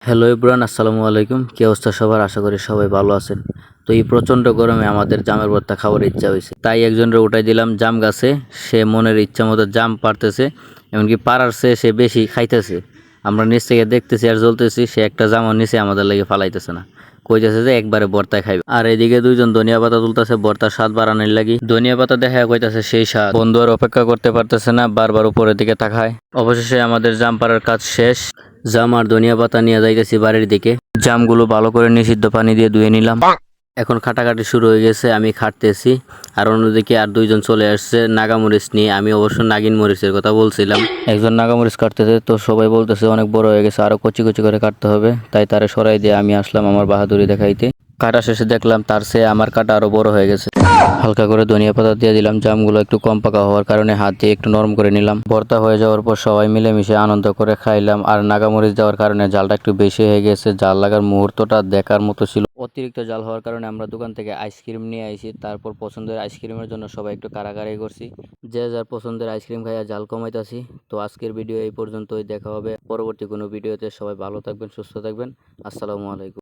Hello everyone, আসসালামু আলাইকুম। কি অবস্থা সবার? আশা করি সবাই ভালো আছেন। তো এই প্রচণ্ড গরমে আমাদের জামের ভর্তা খাওয়ার ইচ্ছা হয়েছে, তাই একজনের উঠাই দিলাম জাম গাছে। সে মনের ইচ্ছা মতো জাম পারতেছে, এমনকি পাড়ার চেয়ে সে বেশি খাইতেছে। আমরা নিচ থেকে দেখতেছি আর জ্বলতেছি, সে একটা জামও নিচে আমাদের লেগে ফালাইতেছে না, কইতেছে যে একবারে ভর্তায় খাইবে। আর এদিকে দুইজন ধনিয়া পাতা তুলতেছে ভর্তার স্বাদ বাড়ানোর লাগি। ধনিয়া পাতা দেখা কইতাছে সেই স্বাদ, বন্ধু আর অপেক্ষা করতে পারতেছে না, বারবার উপরের দিকে তাকায়। অবশেষে আমাদের জাম পাড়ার কাজ শেষ। জাম আর ধনিয়া পাতা নিয়ে যাইতেছি বাড়ির দিকে। জামগুলো ভালো করে নিষিদ্ধ পানি দিয়ে ধুয়ে নিলাম। এখন খাটাখাটি শুরু হয়ে গেছে, আমি খাটতেছি। আর অন্যদিকে আর দুইজন চলে আসছে নাগামরিচ নিয়ে। আমি অবশ্য নাগিন মরিচের কথা বলছিলাম। একজন নাগামরিচ কাটতেছে, তো সবাই বলতেছে অনেক বড় হয়ে গেছে, আরো কচি কচি করে কাটতে হবে। তাই তারে সরাই দিয়ে আমি আসলাম আমার বাহাদুরি দেখাইতে। কাটা শেষে দেখলাম তার চেয়ে আমার কাটা আরো বড় হয়ে গেছে। হালকা করে ধনিয়া পাতা দিয়ে দিলাম। জামগুলো একটু কম পাকা হওয়ার কারণে হাত দিয়ে একটু নরম করে নিলাম। ভর্তা হয়ে যাওয়ার পর সবাই মিলেমিশে আনন্দ করে খাইলাম। আর নাগামরিচ দেওয়ার কারণে জালটা একটু বেশি হয়ে গেছে। জাল লাগার মুহূর্তটা দেখার মতো ছিল। অতিরিক্ত জাল হওয়ার কারণে আমরা দোকান থেকে আইসক্রিম নিয়ে আইছি। তারপর পছন্দের আইসক্রিমের জন্য সবাই একটু কারাকারি করছি। যে যার পছন্দের আইসক্রিম খাইয়া জাল কমাইতাছি। তো আজকের ভিডিও এই পর্যন্তই। দেখা হবে পরবর্তী কোনো ভিডিওতে। সবাই ভালো থাকবেন, সুস্থ থাকবেন। আসসালামু আলাইকুম।